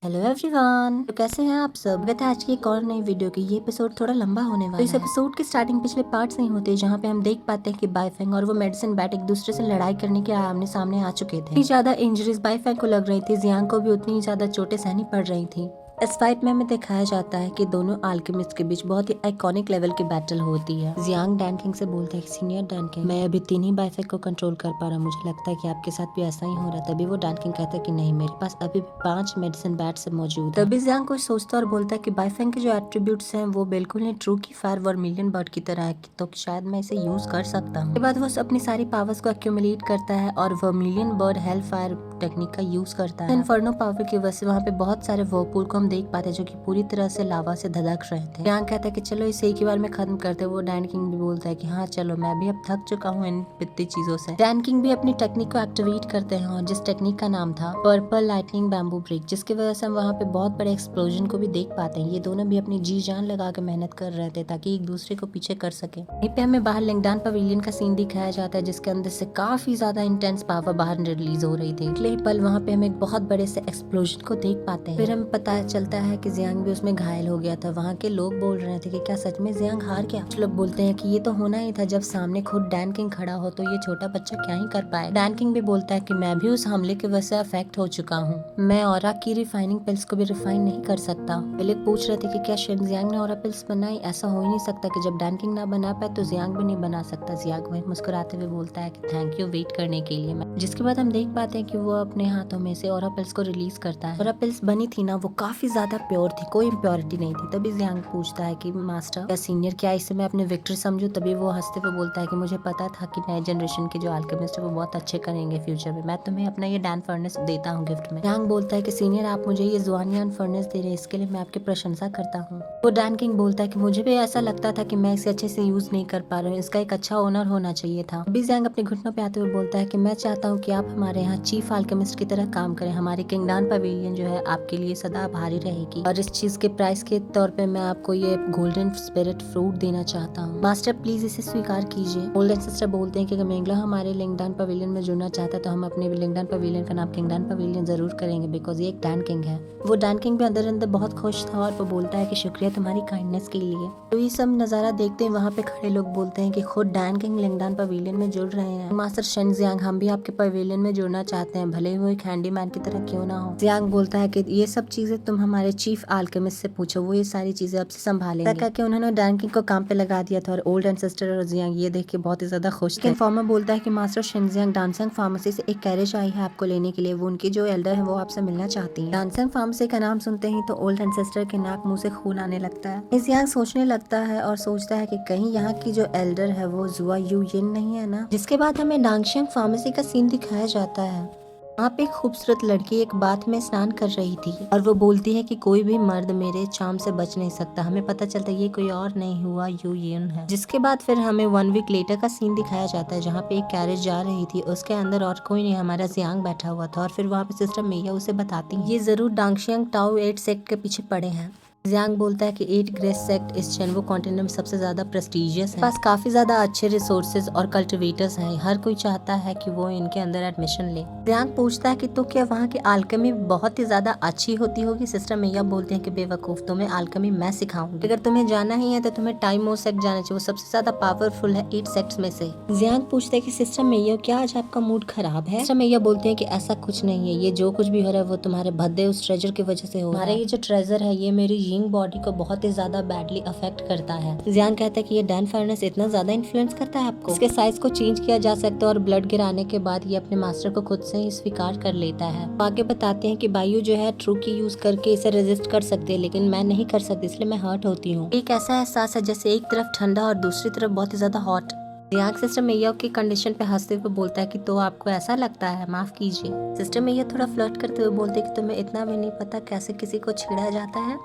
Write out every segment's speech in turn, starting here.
Hello everyone, तो कैसे हैं आप सब। कहते हैं आज की एक और नई वीडियो की। ये एपिसोड थोड़ा लंबा होने वाला है। इस एपिसोड की स्टार्टिंग पिछले पार्ट्स नहीं होते जहाँ पे हम देख पाते हैं कि बाइफेंग और वो मेडिसिन बैट एक दूसरे से लड़ाई करने के आमने सामने आ चुके थे। इतनी ज्यादा इंजरीज बाइफेंग को लग रही थी, जियांग को भी उतनी ज्यादा चोटें सहनी पड़ रही थी। इस फाइट में हमें दिखाया जाता है कि दोनों अल्केमिस्ट के बीच बहुत ही आइकॉनिक लेवल की बैटल होती है। जियांग डैनकिंग से बोलता है, सीनियर डैनकिंग, मैं अभी 3 ही बाइफेंग को कंट्रोल कर पा रहा हूँ, मुझे लगता है कि आपके साथ भी ऐसा ही हो रहा है। तभी वो डैनकिंग कहता है कि नहीं, मेरे पास अभी भी 5 मेडिसिन बैट्स मौजूद है। तभी जियांग कुछ सोचता और बोलता है कि बाइफेंग के जो एट्रीब्यूट्स हैं वो बिल्कुल नहीं ट्रू की फायर वर्मिलियन बर्ड की तरह है, तो शायद मैं इसे यूज कर सकता हूँ। उसके बाद वो अपनी सारी पावर्स को एक्यूमुलेट करता है और vermilion bird hello fire technique का यूज करता है। इन्फर्नो पावर की वजह से वहाँ पे बहुत सारे वर्लपूल को हम देख पाते हैं जो कि पूरी तरह से लावा से धधक रहे थे। जियांग कहता है कि चलो इसे एक ही बार में खत्म करते। वो डैनकिंग भी बोलता है कि हाँ चलो, मैं भी अब थक चुका हूँ इन इतनी चीजों से। डैनकिंग भी अपनी टेक्निक को एक्टिवेट करते हैं और जिस टेक्निक का नाम था पर्पल लाइटनिंग बैम्बू ब्रेक, जिसकी वजह से हम वहाँ पे बहुत बड़े एक्सप्लोजन को भी देख पाते हैं। ये दोनों भी अपनी जी जान लगा के मेहनत कर रहे थे ताकि एक दूसरे को पीछे कर सके। यहीं पे हमें बाहर लिंगडान पवेलियन का सीन दिखाया जाता है जिसके अंदर से काफी ज्यादा इंटेंस पावर बाहर रिलीज हो रही थी। अगले पल वहाँ पे हम एक बहुत बड़े से एक्सप्लोजन को देख पाते हैं। फिर हमें पता चलता है कि जियांग भी उसमें घायल हो गया था। वहाँ के लोग बोल रहे थे कि क्या सच में जियांग हार गया। कुछ लोग बोलते हैं कि ये तो होना ही था, जब सामने खुद डैनकिंग खड़ा हो तो ये छोटा बच्चा क्या ही कर पाए। डैनकिंग भी बोलता है कि मैं भी उस हमले की वजह से अफेक्ट हो चुका हूँ, मैं ऑरा की रिफाइनिंग पिल्स को भी रिफाइन नहीं कर सकता। वे लोग पूछ रहे थे कि क्या जियांग ने ऑरा पिल्स बनाई। ऐसा हो ही नहीं सकता कि जब डैनकिंग ना बना पाए तो जियांग भी नहीं बना सकता। जियांग वही मुस्कुराते हुए बोलता है कि थैंक यू वेट करने के लिए। जिसके बाद हम देख पाते हैं कि वो अपने हाथों में से ऑरा पिल्स को रिलीज करता है। ऑरा पिल्स बनी थी ना, वो काफी ज्यादा प्योर थी, कोई इम्प्योरिटी नहीं थी। तभी जियांग पूछता है कि मास्टर या सीनियर, क्या इसे मैं अपने विक्ट्री समझूं। तभी वो हंसते हुए बोलता है कि मुझे पता था कि नए जनरेशन के जो अल्केमिस्ट है वो बहुत अच्छे करेंगे फ्यूचर में, मैं तुम्हें अपना ये डैन फर्नेस देता हूँ गिफ्ट में। जियांग बोलता है कि सीनियर, आप मुझे ये जुआनियान फर्नेस दे रहे हैं, इसके लिए मैं आपकी प्रशंसा करता हूँ। वो डैनकिंग बोलता है कि मुझे भी ऐसा लगता था कि मैं इसे अच्छे से यूज नहीं कर पा रहा हूँ, इसका एक अच्छा ओनर होना चाहिए था। अभी जियांग अपने घुटनों पे आते हुए बोलता है कि मैं चाहता हूँ कि आप हमारे यहाँ चीफ अल्केमिस्ट की तरह काम करें। हमारी किंगडान पवेलियन जो है आपके लिए सदा भारी रहेगी और इस चीज के प्राइस के तौर पे मैं आपको ये गोल्डन स्पिरिट फ्रूट देना चाहता हूँ। मास्टर प्लीज इसे स्वीकार कीजिए। गोल्डन सिस्टर बोलते हैं कि अगर मेंगला हमारे लिंगडान पवेलियन में जुड़ना चाहता है तो हम अपने लिंगडान पवेलियन का नाम किंगडान पवेलियन जरूर करेंगे, बिकॉज ये एक डैन किंग है। वो डैन किंग भी अंदर अंदर बहुत खुश था और वो बोलता है कि शुक्रिया तुम्हारी काइंडनेस के लिए। तो ये सब नजारा देखते हैं वहाँ पे खड़े लोग बोलते हैं कि खुद डैन किंग लिंगडान पवेलियन में जुड़ रहे हैं। मास्टर शन जियांग, हम भी आपके पवेलियन में जुड़ना चाहते हैं, भले ही वो एक हैंडीमैन की तरह क्यों ना हो। जियांग बोलता है कि ये सब चीजें तुम हमारे चीफ अल्केमिस्ट से पूछो, वो ये सारी चीजें अब से संभालेंगे। करके उन्होंने डैन किंग को काम पे लगा दिया था और ओल्ड एंसेस्टर और जियांग ये देख के बहुत ही ज्यादा खुश थे। इन्फॉर्मर बोलता है कि मास्टर शन जियांग, डांसंग फार्मेसी से एक कैरेज आई है आपको लेने के लिए, वो उनकी जो एल्डर है वो आपसे मिलना चाहती है। डांसंग फार्मेसी का नाम सुनते ही तो ओल्ड एंसेस्टर के नाक मुंह से खून आने लगता है। जियांग सोचने लगता है और सोचता है कि कहीं यहाँ की जो एल्डर है वो जुआ यू यिन नहीं है ना। जिसके बाद हमें डांगशंग फार्मेसी का सीन दिखाया जाता है। वहाँ पे एक खूबसूरत लड़की एक बाथ में स्नान कर रही थी और वो बोलती है कि कोई भी मर्द मेरे चाम से बच नहीं सकता। हमें पता चलता है ये कोई और नहीं हुआ, यू यिन है। जिसके बाद फिर हमें 1 वीक लेटर का सीन दिखाया जाता है जहाँ पे एक कैरेज जा रही थी, उसके अंदर और कोई नहीं, हमारा जियांग बैठा हुआ था। और फिर वहाँ पे सिस्टर मेया उसे बताती है ये जरूर डांगशियांग टाओ 8 सेक्ट के पीछे पड़े हैं। जियांग बोलता है कि 8 ग्रेस सेक्ट इस चेनवो कॉन्टिनेंट में सबसे ज्यादा प्रेस्टिजियस है, पास काफी ज्यादा अच्छे रिसोर्सेज और कल्टिवेटर्स हैं, हर कोई चाहता है कि वो इनके अंदर एडमिशन ले। जियांग पूछता है कि तो क्या वहाँ की आल्केमी बहुत ही ज्यादा अच्छी होती होगी। सिस्टर मैया बोलते हैं कि बेवकूफ, तुम्हें आल्केमी मैं सिखाऊंगी, अगर तुम्हें जाना ही है तो तुम्हें टाइमो सेक्ट जाना चाहिए, वो सबसे ज्यादा पावरफुल है 8 सेक्ट्स में से। जियांग पूछते हैं कि सिस्टर मैया, क्या आज आपका मूड खराब है। सिस्टर मैया बोलते हैं कि ऐसा कुछ नहीं है, ये जो कुछ भी हो रहा है वो तुम्हारे भद्दे उस ट्रेजर की वजह से हो रहा है। ये जो ट्रेजर है ये मेरी यिंग बॉडी को बहुत ही ज्यादा बैडली अफेक्ट करता है। जियांग कहता है कि ये डैन फर्नेस इतना ज्यादा इन्फ्लुएंस करता है आपको, इसके साइज को चेंज किया जा सकता है और ब्लड गिराने के बाद ये अपने मास्टर को खुद से ही स्वीकार कर लेता है। आगे बताते हैं कि बायू जो है ट्रू की यूज करके इसे रेजिस्ट कर सकते हैं, लेकिन मैं नहीं कर सकती, इसलिए मैं हर्ट होती हूँ। एक ऐसा एहसास है जैसे एक तरफ ठंडा और दूसरी तरफ बहुत ही ज्यादा हॉट। जियांग सिस्टर मैया की कंडीशन पे हंसते हुए बोलता है कि तो आपको ऐसा लगता है, माफ कीजिए। सिस्टर मैया थोड़ा फ्लर्ट करते हुए बोलते हैं कि तुम्हें इतना भी नहीं पता कैसे किसी को छेड़ा जाता है।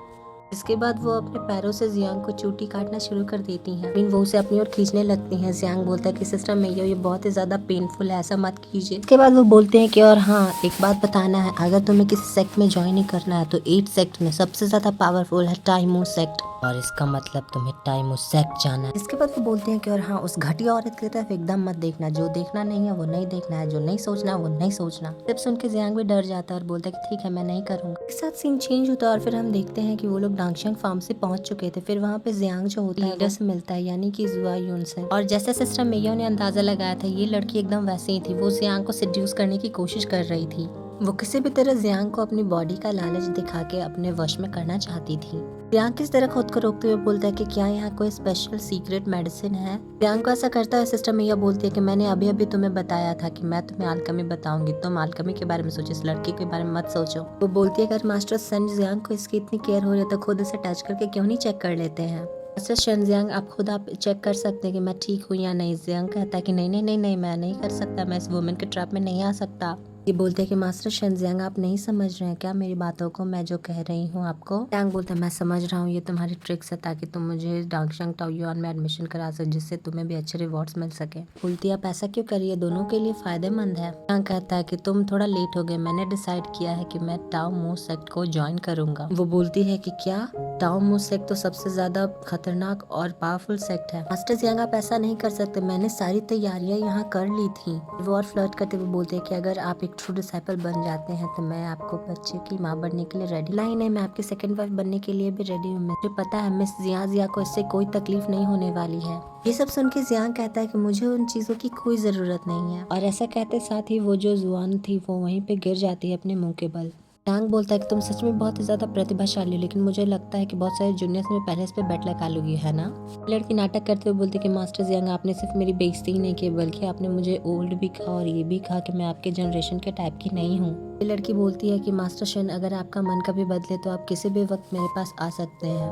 इसके बाद वो अपने पैरों से जियांग को चूटी काटना शुरू कर देती हैं। फिर वो उसे अपनी ओर खींचने लगती हैं। जियांग बोलता है कि सिस्टर मैया ये बहुत ही ज्यादा पेनफुल है, ऐसा मत कीजिए। इसके बाद वो बोलते हैं कि और हाँ, एक बात बताना है, अगर तुम्हें किसी सेक्ट में ज्वाइन नहीं करना है तो 8 सेक्ट में सबसे ज्यादा पावरफुल है टाइमो सेक्ट। और इसका मतलब तुम्हें टाइम उस सेक्ट जाना है। इसके बाद वो बोलते हैं कि और हाँ, उस घटिया औरत की तरफ एकदम मत देखना, जो देखना नहीं है वो नहीं देखना है, जो नहीं सोचना वो नहीं सोचना। जब सुन के जियांग भी डर जाता है और बोलता है कि ठीक है मैं नहीं करूंगा। इसके साथ सीन चेंज होता है और फिर हम देखते हैं कि वो लोग डांगशियांग फार्म से पहुंच चुके थे। फिर वहाँ पे जियांग जो होता है लीडर से मिलता है, यानी कि जुआ यून से। और जैसे सिस्टर मेयो ने अंदाजा लगाया था, ये लड़की एकदम वैसे ही थी। वो जियांग को सेड्यूस करने की कोशिश कर रही थी। वो किसी भी तरह जियांग को अपनी बॉडी का लालच दिखा के अपने वश में करना चाहती थी। जियांग किस तरह खुद को रोकते हुए बोलता है कि क्या यहाँ कोई स्पेशल सीक्रेट मेडिसिन है। जियांग को ऐसा करता है। सिस्टर मैया बोलती है कि मैंने अभी अभी तुम्हें बताया था कि मैं तुम्हें आलकमी बताऊंगी, तुम आलकमी के बारे में सोचो, इस लड़की के बारे में मत सोचो। वो बोलती है अगर मास्टर सन जियांग को इसकी इतनी केयर हो रही है तो खुद इसे टच करके क्यों नहीं चेक कर लेते हैं। मास्टर शन जियांग आप खुद आप चेक कर सकते हैं कि मैं ठीक हूँ या नहीं। जियांग कहता है कि नहीं नहीं नहीं नहीं, मैं नहीं कर सकता, मैं इस वुमेन के ट्रैप में नहीं आ सकता। ये बोलते हैं कि मास्टर शनजियांग आप नहीं समझ रहे हैं क्या मेरी बातों को, मैं जो कह रही हूँ आपको। जियांग बोलता है मैं समझ रहा हूँ, ये तुम्हारी ट्रिक्स है ताकि तुम मुझे डांगशियांग टाओयुआन में एडमिशन करा सको, जिससे तुम्हें भी अच्छे रिवॉर्ड्स मिल सके। बोलती है आप ऐसा क्यों करिए, दोनों के लिए फायदेमंद है। जियांग कहता है कि तुम थोड़ा लेट हो गए, मैंने डिसाइड किया है कि मैं टाओ मू सेक्ट को ज्वाइन करूंगा। वो बोलती है कि क्या, टाओ मू सेक्ट तो सबसे ज्यादा खतरनाक और पावरफुल सेक्ट है। मास्टर जियांग आप ऐसा नहीं कर सकते, मैंने सारी तैयारियां यहाँ कर ली थी। वो और फ्लर्ट करते हुए बोलते हैं कि अगर आप एक ट्रू डिसाइपल बन जाते हैं तो मैं आपको बच्चे की माँ बनने के लिए रेडी। नहीं, मैं आपकी सेकंड वाइफ बनने के लिए भी रेडी हूँ। मुझे पता है मिस जिया को इससे कोई तकलीफ नहीं होने वाली है। ये सब सुन के जियांग कहता है कि मुझे उन चीजों की कोई जरूरत नहीं है। और ऐसा कहते साथ ही वो जो जुआन थी वो वहीं पे गिर जाती है अपने मुंह के बल। जियांग बोलता है कि तुम सच में बहुत ही ज्यादा प्रतिभाशाली हो, लेकिन मुझे लगता है कि बहुत सारे जूनियर्स में पहले इस पे बेट लगा लूंगी, है ना। लड़की नाटक करते हुए बोलती कि मास्टर जियांग आपने सिर्फ मेरी बेइज्जती ही नहीं की बल्कि आपने मुझे ओल्ड भी कहा और ये भी कहा कि मैं आपके जनरेशन के टाइप की नहीं हूँ। ये लड़की बोलती है कि मास्टर शन अगर आपका मन कभी बदले तो आप किसी भी वक्त मेरे पास आ सकते हैं।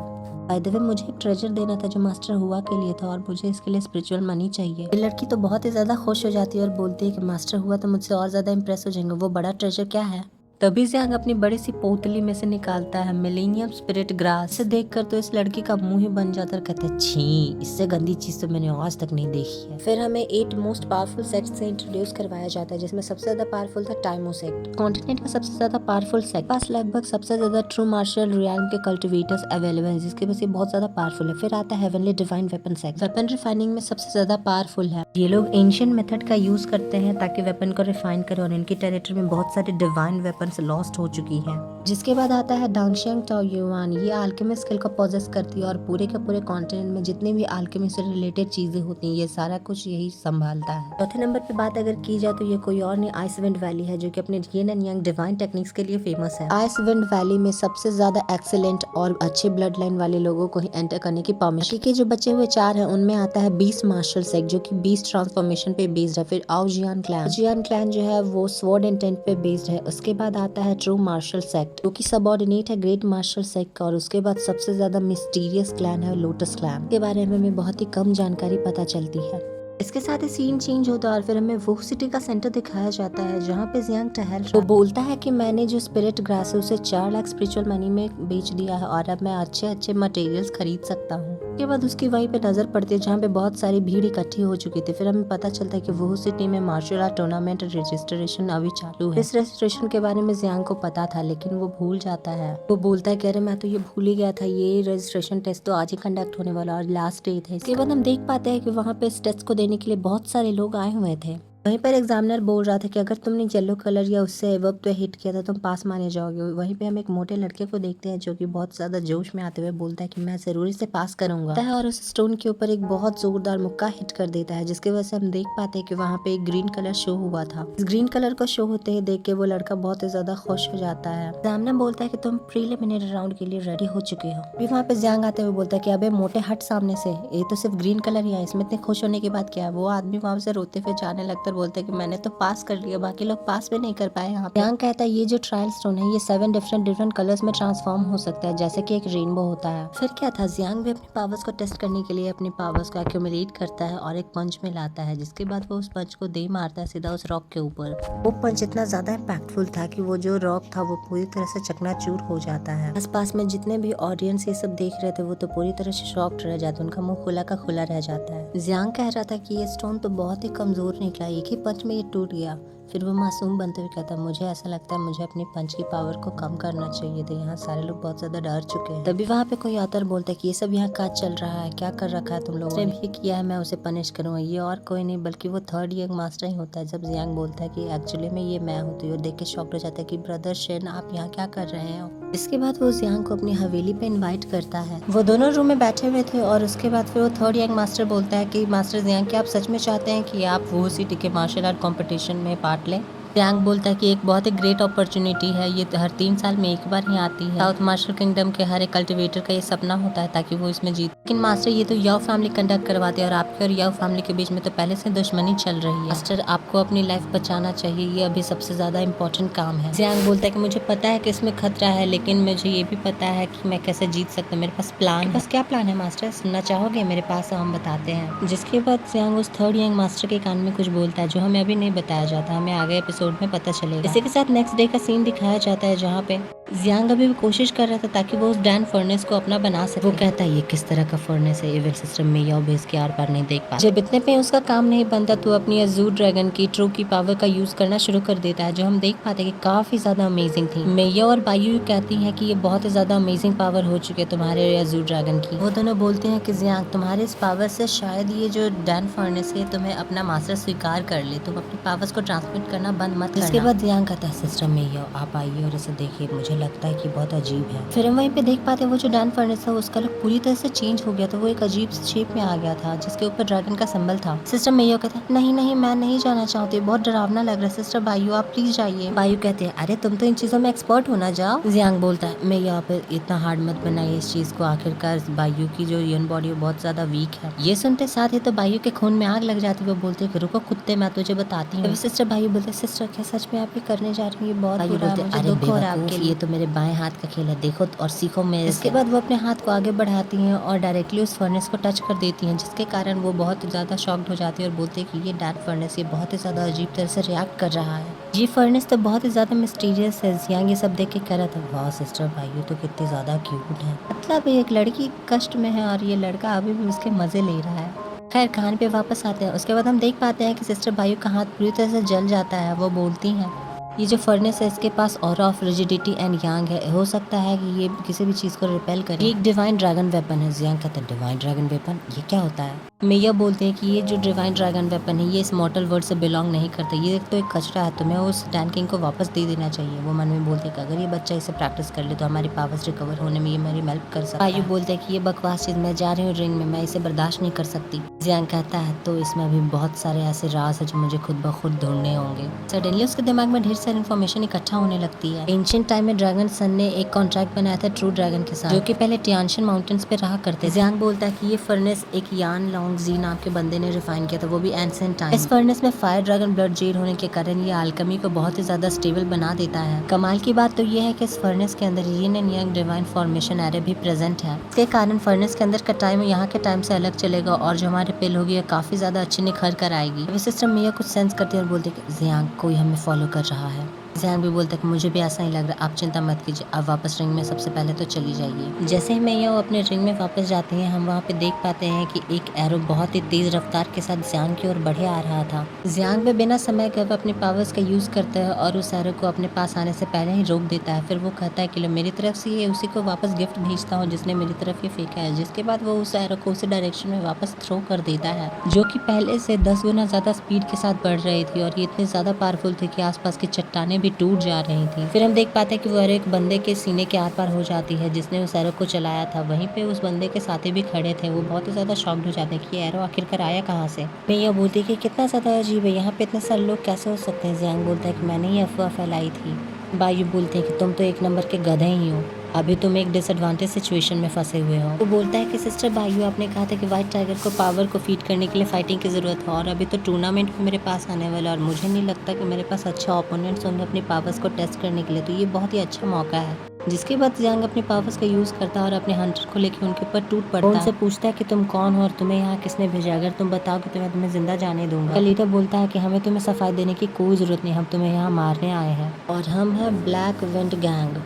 बाय द वे मुझे एक ट्रेजर देना था जो मास्टर हुआ के लिए था और मुझे इसके लिए स्पिरिचुअल मनी चाहिए। ये लड़की तो बहुत ही ज्यादा खुश हो जाती है और बोलती है कि मास्टर हुआ तो मुझसे और ज्यादा इम्प्रेस हो जाएंगे, वो बड़ा ट्रेजर क्या है। तभी जियांग अपनी बड़ी सी पोतली में से निकालता है मिलेनियम स्पिरिट ग्रास। इसे देखकर तो इस लड़की का मुंह ही बन जाता है, कहते हैं छी, इससे गंदी चीज तो मैंने आज तक नहीं देखी है। फिर हमें 8 मोस्ट पावरफुल सेक्ट से इंट्रोड्यूस करवाया जाता है, जिसमें सबसे ज्यादा पावरफुल था टाइमो सेक्ट, कॉन्टिनेंट का सबसे ज्यादा पावरफुल सेक्ट। पास लगभग सबसे ज्यादा ट्रू मार्शल रियाल्म के कल्टिवेटर्स अवेलेबल है, जिसकी वजह से बहुत ज्यादा पावरफुल है। फिर आता है heavenly divine weapon sect, weapon refining में सबसे ज्यादा पावरफुल है। ये लोग एंशिएंट मेथड का यूज करते हैं ताकि वेपन को रिफाइन करें और इनकी टेरिटरी में बहुत सारे डिवाइन वेपन लॉस्ट हो चुकी है। जिसके बाद आता है डांगशियांग टाओयुआन। ये आल्केमी स्किल को पोजेस करती है और पूरे के पूरे कॉन्टिनेंट में जितनी भी आल्केमी से रिलेटेड चीजें होती हैं ये सारा कुछ यही संभालता है। चौथे नंबर पे बात अगर की जाए तो ये कोई और नहीं, आइस विंड वैली है, जो कि अपने yin and yang divine techniques के लिए फेमस है। आइस विंड वैली में सबसे ज्यादा एक्सीलेंट और अच्छे ब्लड लाइन वाले लोगों को ही एंटर करने की परमिशन के जो बचे हुए 4 है उनमें आता है बीस्ट मार्शल सेक्ट, जो कि बीस्ट ट्रांसफॉर्मेशन पे बेस्ड है। फिर आओजियान क्लैन जो है वो स्वॉर्ड इंटेंट पे बेस्ड है। उसके बाद आता है ट्रू मार्शल सेक्ट, जो कि सबऑर्डिनेट है ग्रेट मार्शल सेक्ट का। और उसके बाद सबसे ज्यादा मिस्टीरियस क्लैन है लोटस क्लैन, के बारे में हमें बहुत ही कम जानकारी पता चलती है। इसके साथ ही सीन चेंज होता है और फिर हमें वो सिटी का सेंटर दिखाया जाता है जहाँ पे जियांग टहल रहा है। वो बोलता है कि मैंने जो स्पिरिट ग्रास है उसे 4 लाख स्पिरिचुअल मनी में बेच दिया है और अब मैं अच्छे अच्छे मटेरियल्स खरीद सकता हूँ। उसके बाद उसकी वहीं पे नजर पड़ती है जहाँ पे बहुत सारी भीड़ इकट्ठी हो चुकी थी। फिर हमें पता चलता है कि वो सिटी में मार्शल आर्ट टूर्नामेंट रजिस्ट्रेशन अभी चालू है। इस रजिस्ट्रेशन के बारे में जियांग को पता था लेकिन वो भूल जाता है। वो बोलता है कि अरे मैं तो ये भूल ही गया था, ये रजिस्ट्रेशन टेस्ट तो आज ही कंडक्ट होने वाला और लास्ट डे थे। इसके बाद हम देख पाते हैं कि वहाँ पे इस टेस्ट को देने के लिए बहुत सारे लोग आए हुए थे। वहीं पर एग्जामिनर बोल रहा था कि अगर तुमने येलो कलर या उससे एबव पे हिट किया था तुम पास माने जाओगे। वहीं पे हम एक मोटे लड़के को देखते हैं जो कि बहुत ज्यादा जोश में आते हुए बोलता है कि मैं जरूरी से पास करूंगा और उस स्टोन के ऊपर एक बहुत जोरदार मुक्का हिट कर देता है, जिसकी वजह से हम देख पाते हैं कि वहाँ पे एक ग्रीन कलर शो हुआ था। इस ग्रीन कलर को शो होते ही देख के वो लड़का बहुत ही ज्यादा खुश हो जाता है। एग्जामिनर बोलता है कि तुम प्रीलिमिनरी राउंड के लिए रेडी हो चुके हो। फिर वहाँ पे जियांग आते हुए बोलता है कि अबे मोटे हट सामने से, ये तो सिर्फ ग्रीन कलर ही है, इसमें इतने खुश होने की बात क्या है। वो आदमी वहाँ से रोते हुए जाने लगता है, बोलते है कि मैंने तो पास कर लिया, बाकी लोग पास भी नहीं कर पाए। यहाँ पे जियांग कहता है ये जो ट्रायल स्टोन है ये 7 डिफरेंट कलर्स में ट्रांसफॉर्म हो सकता है, जैसे कि एक रेनबो होता है। फिर क्या था, जियांग भी अपनी पावर्स को टेस्ट करने के लिए अपनी पावर्स को एक्यूमुलेट करता है और एक पंच में लाता है, जिसके बाद वो उस पंच को दे मारता है सीधा उस रॉक के ऊपर। वो पंच इतना ज्यादा इम्पैक्टफुल था कि वो जो रॉक था वो पूरी तरह से चकनाचूर हो जाता है। आसपास में जितने भी ऑडियंस ये सब देख रहे थे वो तो पूरी तरह से शॉक्ड रह जाते, उनका मुंह खुला का खुला रह जाता है। जियांग कह रहा था कि ये स्टोन तो बहुत ही कमजोर निकला, एक ही पंच में ये टूट गया। फिर वो मासूम बनते हुए कहता है मुझे ऐसा लगता है मुझे अपनी पंच की पावर को कम करना चाहिए था, यहाँ सारे लोग बहुत ज्यादा डर चुके हैं। तभी वहाँ पे कोई आता है बोलता है कि ये सब यहाँ क्या चल रहा है, क्या कर रखा है तुम लोगों ने भी किया है, मैं उसे पनिश करूंगा। ये और कोई नहीं बल्कि वो थर्ड यंग मास्टर ही होता है। जब जियांग बोलता है कि एक्चुअली में ये मैं हूँ, तो ये देख के शॉक्ड हो जाता है कि ब्रदर शेन आप यहाँ क्या कर रहे हैं। इसके बाद वो जियांग को अपनी हवेली पे इनवाइट करता है। वो दोनों रूम में बैठे हुए थे और उसके बाद फिर वो थर्ड यंग मास्टर बोलता है कि मास्टर जियांग क्या आप सच में चाहते हैं कि आप वो सिटी के मार्शल आर्ट कंपटीशन में पार्ट लें। जियांग बोलता है कि एक बहुत ही ग्रेट अपॉर्चुनिटी है, ये हर 3 साल में एक बार ही आती है। साउथ मार्शल किंगडम के हर एक कल्टिवेटर का ये सपना होता है ताकि वो इसमें जीते। लेकिन मास्टर ये तो याओ फैमिली कंडक्ट करवाते हैं और आपके और याओ फैमिली के बीच में तो पहले से दुश्मनी चल रही है। मास्टर आपको अपनी लाइफ बचाना चाहिए, ये अभी सबसे ज्यादा इम्पोर्टेंट काम है। जियांग बोलता है कि मुझे पता है कि इसमें खतरा है, लेकिन मुझे ये भी पता है कि मैं कैसे जीत सकता हूँ, मेरे पास प्लान है। बस क्या प्लान है मास्टर, सुनना चाहोगे? मेरे पास हम बताते हैं। जिसके बाद जियांग उस थर्ड यंग मास्टर के कान में कुछ बोलता है जो हमें अभी नहीं बताया जाता, हमें आगे एपिसोड में पता चलेगा। इसी के साथ नेक्स्ट डे का सीन दिखाया जाता है जहाँ पे जियांग अभी भी कोशिश कर रहा था ताकि वो उस डैन फर्नेस को अपना बना सके। वो कहता है ये किस तरह का फर्नेस है, इविल सिस्टम में या बेस के आर पार नहीं देख पा। जब इतने पे उसका काम नहीं बनता तो अपनी अजूर ड्रैगन की ट्रू की पावर का यूज करना शुरू कर देता है, जो हम देख पाते हैं कि काफी ज्यादा अमेजिंग थी। मेया और बायू कहती है कि ये बहुत ही ज्यादा अमेजिंग पावर हो चुकी है तुम्हारे अजूर ड्रैगन की। वो दोनों बोलते हैं कि जियांग तुम्हारे इस पावर से शायद ये जो डैन फर्नेस है तुम्हें अपना मास्टर स्वीकार कर ले, तुम अपनी पावर्स को ट्रांसमिट करना बंद मत करना। इसके बाद जियांग कहता है सिस्टम मेया आप आइए और इसे देखिए, मुझे लगता है कि बहुत अजीब है। फिर हम वहीं पे देख पाते हैं वो जो डैन फर्नेस था उसका लुक पूरी तरह से चेंज हो गया था, वो एक अजीब शेप में आ गया था जिसके ऊपर ड्रैगन का सिंबल था। सिस्टर मेयो कहते हैं नहीं नहीं मैं नहीं जाना चाहती, बहुत डरावना लग रहा है, सिस्टर बायू आप प्लीज जाइए। बायू कहते हैं अरे तुम तो इन चीजों में एक्सपर्ट हो ना, जाओ। जियांग बोलता है मैं यहाँ पे इतना हार्ड मत बनाइए इस चीज को, आखिरकार बायू की जो यून बॉडी बहुत ज्यादा वीक है। ये सुनते साथ ही तो बायू के खून में आग लग जाती है। वो बोलते है रुको कुत्ते मैं तुझे बताती हूँ। सिस्टर बायू बोलते सिस्टर क्या सच में आप ये करने जा रही है, बहुत बुरा है, मुझे दुख हो रहा है आपके लिए, ये तो मेरे बाएं हाथ का खेल है, देखो और सीखो मेरे। इसके बाद वो अपने हाथ को आगे बढ़ाती हैं और डायरेक्टली उस फर्नेस को टच कर देती हैं, जिसके कारण वो बहुत ज्यादा शॉक्ड हो जाती है और बोलते हैं कि ये डैन फर्नेस ये बहुत ही ज्यादा अजीब तरह से रिएक्ट कर रहा है। ये फर्नेस तो बहुत ही ज्यादा मिस्टीरियस है। जियांग ये सब देख के कह रहा था वाह सिस्टर भाई तो कितनी ज्यादा क्यूट है, मतलब एक लड़की कष्ट में है और ये लड़का अभी भी उसके मजे ले रहा है। खैर कहानी पे वापस आते हैं। उसके बाद हम देख पाते हैं कि सिस्टर भाइयों का हाथ पूरी तरह से जल जाता है। वो बोलती हैं ये जो फर्नेस है इसके पास aura of rigidity and yang है, हो सकता है कि ये किसी भी चीज को रिपेल करे। ये एक डिवाइन ड्रैगन वेपन है। जियांग कहता है डिवाइन ड्रैगन वेपन ये क्या होता है? मेया बोलते हैं कि ये जो डिवाइन ड्रैगन वेपन है ये इस मॉर्टल वर्ल्ड से बिलोंग नहीं करता, ये तो एक कचरा है, तुम्हें उस डैन किंग को वापस दे देना चाहिए। वो मन में बोलते हैं कि अगर ये बच्चा इसे प्रैक्टिस कर ले तो हमारी पावर्स रिकवर होने में ये मेरी हेल्प कर सकता है। बायू बोलते हैं कि ये बकवास चीज, मैं जा रही हूँ रिंग में, मैं इसे बर्दाश्त नहीं कर सकती। जियांग कहता है तो इसमें अभी बहुत सारे ऐसे राज है जो मुझे खुद ब खुद ढूंढने होंगे। सडनली उसके दिमाग में ढेर सारी इन्फॉर्मेशन इकट्ठा होने लगती है। एंशिएंट टाइम में ड्रैगन सन ने एक कॉन्ट्रैक्ट बनाया था ट्रू ड्रैगन के साथ, जो कि पहले टियानशन माउंटेन्स पे रहा करते। जियांग बोलता है कि ये फर्नेस एक यान लॉन्ग जी नाम के बंदे ने रिफाइन किया था, वो भी एंशिएंट टाइम। इस फर्नेस में फायर ड्रैगन ब्लड जेल होने के कारण ये अल्केमी को बहुत ही ज्यादा स्टेबल बना देता है। कमाल की बात तो ये है कि इस फर्नेस के अंदर yin and yang divine formation array भी प्रेजेंट है। इसके कारण फर्नेस के अंदर का टाइम यहाँ के टाइम से अलग चलेगा और जो हमारे पिल होगी काफी ज्यादा अच्छी निखर कर आएगी। सिस्टम में कुछ सेंस करती है और बोलती है जियांग कोई हमें फॉलो कर रहा है। जियांग भी बोलता है कि मुझे भी ऐसा ही लग रहा है, आप चिंता मत कीजिए, आप वापस रिंग में सबसे पहले तो चली जाइए। जैसे ही मेया अपने रिंग में वापस जाती हैं हम वहाँ पे देख पाते हैं कि एक एरो बहुत ही तेज रफ्तार के साथ जियांग की ओर बढ़े आ रहा था। जियांग भी बिना समय के अपने पावर्स का यूज करता है और उस एरो को अपने पास आने से पहले ही रोक देता है। फिर वो कहता है कि लो मेरी तरफ से ये उसी को वापस गिफ्ट भेजता हूँ जिसने मेरी तरफ ये फेंका है। जिसके बाद वो उस एरो को उसी डायरेक्शन में वापस थ्रो कर देता है, जो कि पहले से 10 गुना ज्यादा स्पीड के साथ बढ़ रही थी और ये इतने ज्यादा पावरफुल थे कि आसपास की चट्टानें भी टूट जा रही थी। फिर हम देख पाते हैं कि वो एरो एक बंदे के सीने के आर पार हो जाती है जिसने उस एरो को चलाया था। वहीं पे उस बंदे के साथी भी खड़े थे। वो बहुत ही ज्यादा शॉक्ड हो जाते हैं कि ये एरो आखिरकार आया कहाँ से। मैं यह बोलती कि कितना ज्यादा अजीब है, यहाँ पे इतने सारे लोग कैसे हो सकते हैं। जियांग बोलता है कि मैंने ये अफवाह फैलाई थी। बायू बोलते हैं कि तुम तो एक नंबर के गधे ही हो, अभी तुम एक डिसएडवांटेज सिचुएशन में फंसे हुए हो। वो बोलता है कि सिस्टर बायू आपने कहा था कि व्हाइट टाइगर को पावर को फीड करने के लिए फाइटिंग की जरूरत है और अभी तो टूर्नामेंट में मेरे पास आने वाला और मुझे नहीं लगता कि मेरे पास अच्छा ओपोनेंट्स होंगे अपनी पावर्स को टेस्ट करने के लिए, तो ये बहुत ही अच्छा मौका है। जिसके बाद जियांग अपने पावर्स का यूज करता है और अपने हंटर को लेकर उनके ऊपर टूट पड़ता है। उनसे पूछता है कि तुम कौन हो और तुम्हें यहाँ किसने भेजा, अगर तुम बताओगे तो मैं तुम्हें जिंदा जाने दूंगा। लीडर बोलता है कि हमें तुम्हें सफाई देने की कोई जरूरत नहीं, हम तुम्हें यहाँ मारने आए हैं और हम हैं ब्लैक विंड गैंग।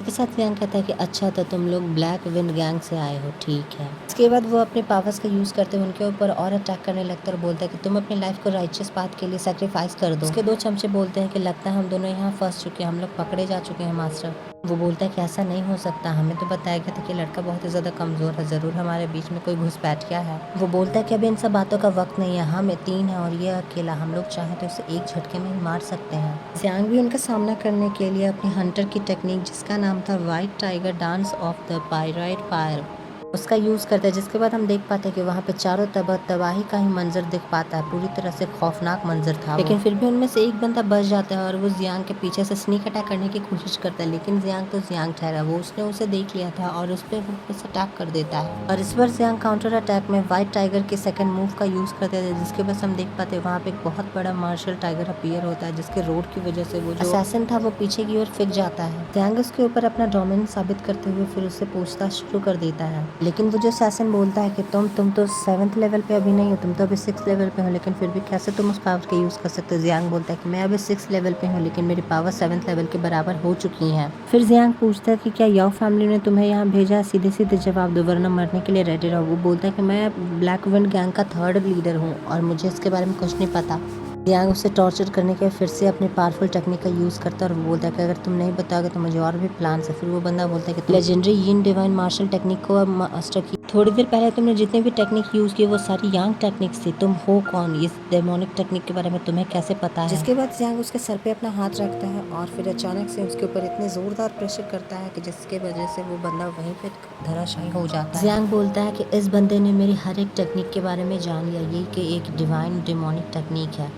इसके साथ जियांग कहता है कि अच्छा तो तुम लोग ब्लैक विंड गैंग से आए हो, ठीक है। इसके बाद वो अपने पावर्स का यूज करते हुए उनके ऊपर और अटैक करने लगता है और बोलता है कि तुम अपनी लाइफ को राइचियस पाथ के लिए सेक्रीफाइस कर दो। उसके दो चमचे बोलते हैं कि लगता है हम दोनों यहाँ फंस चुके हैं, हम लोग पकड़े जा चुके हैं मास्टर। वो बोलता है कि ऐसा नहीं हो सकता, हमें तो बताया गया था कि लड़का बहुत ही ज्यादा कमजोर है, जरूर हमारे बीच में कोई घुसपैठ गया है। वो बोलता है कि अभी इन सब बातों का वक्त नहीं है, हम 3 है और ये अकेला, हम लोग चाहें तो इसे एक झटके में ही मार सकते हैं। जियांग भी उनका सामना करने के लिए अपनी हंटर की टेक्निक जिसका नाम था white tiger dance of the pyrite fire उसका यूज करते हैं, जिसके बाद हम देख पाते हैं कि वहाँ पे चारों तरफ तबाही का ही मंजर दिख पाता है, पूरी तरह से खौफनाक मंजर था। लेकिन फिर भी उनमें से एक बंदा बच जाता है और वो जियांग के पीछे से स्नीक अटैक करने की कोशिश करता है, लेकिन जियांग तो जियांग ठहरा, वो उसने उसे देख लिया था और उस पर अटैक कर देता है। और इस बार जियांग काउंटर अटैक में व्हाइट टाइगर के सेकंड मूव का यूज करते थे, जिसके बाद हम देख पाते हैं वहाँ पे एक बहुत बड़ा मार्शल टाइगर अपीयर होता है, जिसके रोड की वजह से वो जो असैसिन था वो पीछे की ओर फिक जाता है। जियांग उसके ऊपर अपना डोमिनेंस साबित करते हुए फिर उससे पूछताछ शुरू कर देता है, लेकिन वो जो असैसिन बोलता है कि तुम तो 7th लेवल पे अभी नहीं हो, तुम तो अभी 6th लेवल पे हो, लेकिन फिर भी कैसे तुम उस पावर का यूज कर सकते हो। जियांग बोलता है कि मैं अभी 6th लेवल पे हूँ, लेकिन मेरी पावर 7th लेवल के बराबर हो चुकी है। फिर जियांग पूछता है कि क्या याओ फैमिली ने तुम्हें यहाँ भेजा, सीधे सीधे जवाब दो वरना मरने के लिए रेडी रहो। वो बोलता है कि मैं ब्लैक विंड गैंग का 3rd लीडर हूँ और मुझे इसके बारे में कुछ नहीं पता। जियांग उसे टॉर्चर करने के फिर से अपनी पावरफुल टेक्निक का यूज करता है और वो बोलता है कि अगर तुम नहीं बताओगे तो मुझे और भी प्लान है। फिर वो बंदा बोलता है कि लेजेंडरी यिन डिवाइन मार्शल टेक्निक को मास्टर की, थोड़ी देर पहले तुमने जितने भी टेक्निक यूज किए वो सारी यांग टेक्निक्स थी, तुम हो कौन, इस डेमोनिक टेक्निक के बारे में तुम्हें कैसे पता है। जिसके बाद जियांग उसके सर पे अपना हाथ रखता है और फिर अचानक से उसके ऊपर इतने जोरदार प्रेशर करता है कि जिसके वजह से वो बंदा वहीं पे धराशायी हो जाता है। जियांग बोलता है कि इस बंदे ने मेरी हर एक टेक्निक के बारे में जान लिया, ये कि एक डिवाइन डेमोनिक टेक्निक है।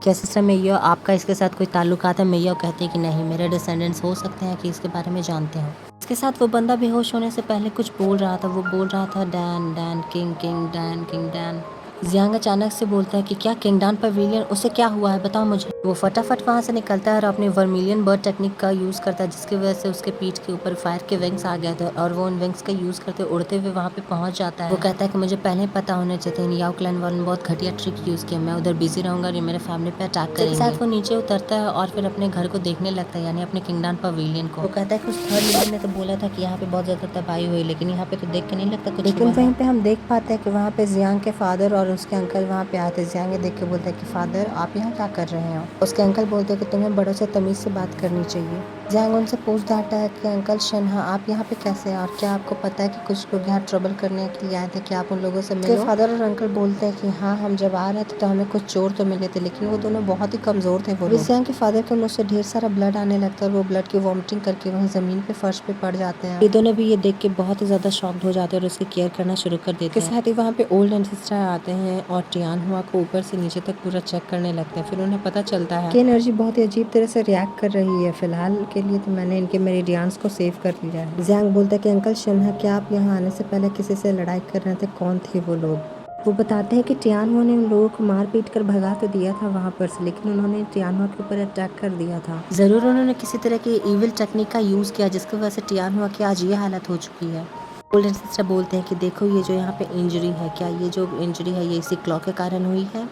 क्या सिस्टर मेयो आपका इसके साथ कोई ताल्लुकात है। मेयो कहते हैं कि नहीं, मेरे डिसेंडेंट्स हो सकते हैं कि इसके बारे में जानते हो। इसके साथ वो बंदा बेहोश होने से पहले कुछ बोल रहा था, वो बोल रहा था Dan Dan king king Dan king Dan. Jiang अचानक से बोलता है कि क्या किंगडान पवेलियन, उसे क्या हुआ है बताओ मुझे। वो फटाफट वहाँ से निकलता है और अपनी वर्मिलियन बर्ड टेक्निक का यूज करता है, जिसकी वजह से उसके पीठ के ऊपर फायर के विंग्स आ गए थे और वो उन विंग्स का यूज करते उड़ते हुए वहाँ पे पहुंच जाता है। वो कहता है कि मुझे पहले ही पता होना चाहिए, इन याओ क्लैन वालों ने बहुत घटिया ट्रिक यूज किया, मैं उधर बिजी रहूंगा और ये मेरे फैमिली पे अटैक करेंगे। साथ वो नीचे उतरता है और फिर अपने घर को देखने लगता है, यानी अपने किंगडान पवेलियन को। वो कहता है कि उस 3rd लीडर ने तो बोला था कि यहाँ पे बहुत ज्यादा तबाही हुई, लेकिन यहाँ पे तो देख के नहीं लगता कुछ। लेकिन वहीं पे हम देख पाते हैं कि वहाँ पे जियांग के फादर और उसके अंकल वहाँ पे आते। जियांग देख के बोलता है कि फादर आप यहाँ क्या कर रहे हो। उसके अंकल बोलते हैं कि तुम्हें बड़ों से तमीज से बात करनी चाहिए। जियांग उनसे पूछता है कि अंकल शनहा आप यहाँ पे कैसे हैं और क्या आपको पता है कि कुछ लोग यहाँ ट्रबल करने के लिए आए थे, क्या आप उन लोगों से मिले। फादर और अंकल बोलते हैं कि हाँ, हम जब आ रहे थे तो हमें कुछ चोर तो मिले थे, लेकिन वो दोनों बहुत ही कमजोर थे। वो जियांग के फादर के मुंह से ढेर सारा ब्लड आने लगता है और वो ब्लड की वॉमिटिंग करके वहीं जमीन पे फर्श पे पड़ जाते हैं। ये दोनों भी ये देख के बहुत ही ज्यादा शॉक्ड हो जाते हैं और उसकी केयर करना शुरू कर देते हैं। साथ ही वहाँ पे ओल्ड एंसेस्टर आते हैं और टियान हुआ को ऊपर से नीचे तक पूरा चेक करने लगते हैं। फिर उन्हें पता चलता है कि एनर्जी बहुत ही अजीब तरह से रिएक्ट कर रही है, फिलहाल के लिए तो मैंने इनके मेरिडियंस को सेव कर लिया है। जियांग बोलता है कि अंकल शनहा क्या आप यहाँ आने से पहले किसी से लड़ाई कर रहे थे, कौन थे वो लोग। वो बताते हैं कि टियानहुआ ने उन लोगों को मार पीट कर भगा तो दिया था वहाँ पर से, लेकिन उन्होंने टियानहुआ के ऊपर अटैक कर दिया था। जरूर उन्होंने किसी तरह की इविल टेक्निक का यूज किया, जिसकी वजह से टियानहुआ की आज ये हालत हो चुकी है। गोल्डन सिस्टर बोलते हैं कि देखो ये जो यहाँ पे इंजरी है, क्या ये जो इंजरी है ये इसी क्लॉ के कारण हुई है।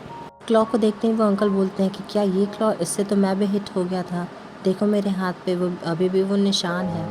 क्लॉ को देखते ही वो अंकल बोलते हैं कि क्या ये क्लॉ, इससे तो मैं भी हिट हो गया था, देखो मेरे हाथ पे वो अभी भी वो निशान है।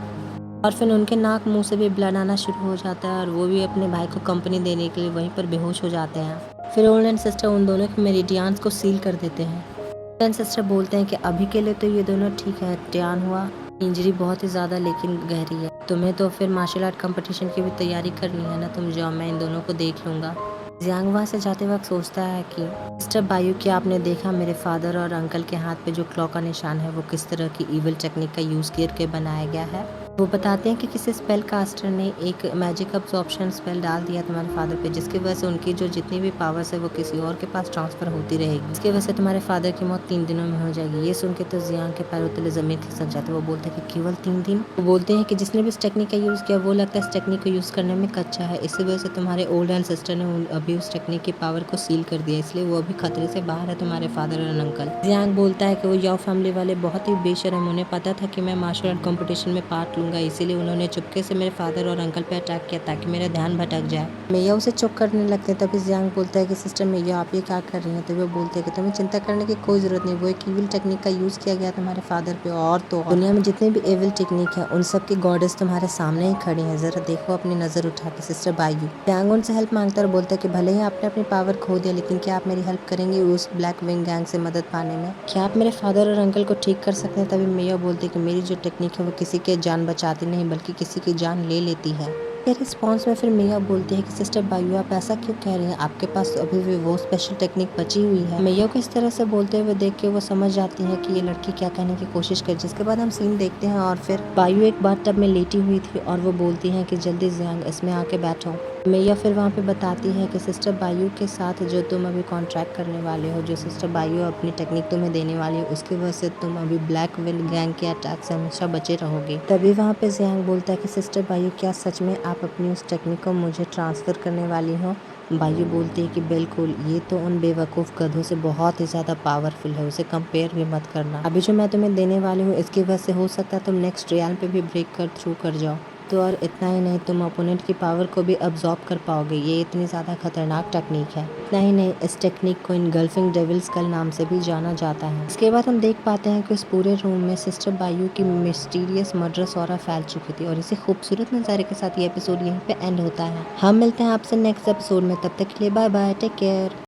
और फिर उनके नाक मुंह से भी ब्लड आना शुरू हो जाता है और वो भी अपने भाई को कंपनी देने के लिए वहीं पर बेहोश हो जाते हैं। फिर ओल्ड एंड सिस्टर उन दोनों के मेरिडियंस को सील कर देते हैं। ओल्ड एंड सिस्टर बोलते हैं कि अभी के लिए तो ये दोनों ठीक है, टियानहुआ इंजरी बहुत ही ज़्यादा लेकिन गहरी है, तुम्हें तो फिर मार्शल आर्ट कंपटीशन की भी तैयारी करनी है ना, तुम जाओ, मैं इन दोनों को देख लूँगा। जियांग वहाँ से जाते वक्त सोचता है कि मिस्टर बायू, क्या आपने देखा मेरे फादर और अंकल के हाथ पे जो क्लॉ का निशान है वो किस तरह की इविल टेक्निक का यूज़ करके बनाया गया है। वो बताते हैं कि किसी स्पेल कास्टर ने एक मैजिक अब्जॉर्प्शन स्पेल डाल दिया तुम्हारे फादर पे, जिसकी वजह से उनकी जो जितनी भी पावर्स है वो किसी और के पास ट्रांसफर होती रहेगी, इसकी वजह से तुम्हारे फादर की मौत 3 दिनों में हो जाएगी। ये सुन के तो जियांग के पैरों तले जमीन खिसक जाती है। वो बोलते हैं कि केवल 3 दिन। वो बोलते हैं कि जिसने भी इस टेक्निक का यूज़ किया वो लगता है इस टेक्निक को यूज़ करने में कच्चा है, इसी वजह से तुम्हारे ओल्ड एंड सिस्टर ने अभी उस टेक्निक की पावर को सील कर दिया, इसलिए वो अभी खतरे से बाहर है, तुम्हारे फादर और अंकल। जियांग बोलता है कि वो याओ फैमिली वाले बहुत ही बेशरम, उन्हें पता था कि मैं मार्शल आर्ट कॉम्पिटिशन में पार्ट लूंगा, इसीलिए उन्होंने चुपके से मेरे फादर और अंकल पे अटैक किया ताकि मेरा ध्यान भटक जाए। मैया उसे चुप करने लगते हैं। तभी जियांग बोलता है कि सिस्टर मैया आप ये क्या कर रही हैं? तो वो बोलते हैं कि तुम्हें चिंता करने की कोई ज़रूरत नहीं, वो एक इविल टेक्निक का यूज़ किया गया तुम्हारे फादर पे, और तो और दुनिया में जितने भी एविल टेक्निक है उन सब की गॉडेस तुम्हारे सामने ही खड़ी हैं, ज़रा देखो अपनी नज़र उठा के सिस्टर बायू। जियांग उनसे हेल्प मांगता है और बोलता है कि भले ही आपने अपनी पावर खो दिया, लेकिन क्या आप मेरी हेल्प करेंगे उस ब्लैक विंग गैंग से मदद पाने में? क्या आप मेरे फादर और अंकल को ठीक कर सकते हैं? तभी मैया बोलती है कि मेरी जो टेक्निक है वो किसी की जान बचाती नहीं बल्कि किसी की जान ले लेती है। के रिस्पॉन्स में फिर मैया बोलती है कि सिस्टर बायू आप ऐसा क्यों कह रही हैं, आपके पास तो अभी भी वो स्पेशल टेक्निक बची हुई है। मैया को इस तरह से बोलते हुए देख के वो समझ जाती है कि ये लड़की क्या कहने की कोशिश कर, जिसके बाद हम सीन देखते हैं और फिर बायू एक बार टब में लेटी हुई थी और वो बोलती है कि जल्दी जियांग इसमें आके बैठो। मैया फिर वहाँ पे बताती है कि सिस्टर बायू के साथ जो तुम अभी कॉन्ट्रैक्ट करने वाले हो, जो सिस्टर बायू अपनी टेक्निक तुम्हें देने वाली हो, उसकी वजह से तुम अभी ब्लैक विल गैंग के अटैक से हमेशा बचे रहोगे। तभी वहाँ पे जियांग बोलता है कि सिस्टर बायू क्या सच में आप अपनी उस टेक्निक को मुझे ट्रांसफ़र करने वाली हो? बायू बोलती है कि बिल्कुल, ये तो उन बेवकूफ़ गधों से बहुत ही ज़्यादा पावरफुल है, उसे कंपेयर भी मत करना। अभी जो मैं तुम्हें देने वाली हूँ इसकी वजह से हो सकता है तुम नेक्स्ट रियाल पे भी ब्रेक कर थ्रू कर जाओ। तो और इतना ही नहीं, तुम अपोनेंट की पावर को भी अब्जॉर्ब कर पाओगे, ये इतनी ज़्यादा खतरनाक टेक्निक है। इतना ही नहीं, इस टेक्निक को इनगल्फिंग डेविल्स कल नाम से भी जाना जाता है। इसके बाद हम देख पाते हैं कि इस पूरे रूम में सिस्टर बायू की मिस्टीरियस मर्डरस ऑरा फैल चुकी थी और इसी खूबसूरत नज़ारे के साथ ये एपिसोड यहीं पे एंड होता है। हम मिलते हैं आपसे नेक्स्ट एपिसोड में, तब तक के लिए बाय बाय, टेक केयर।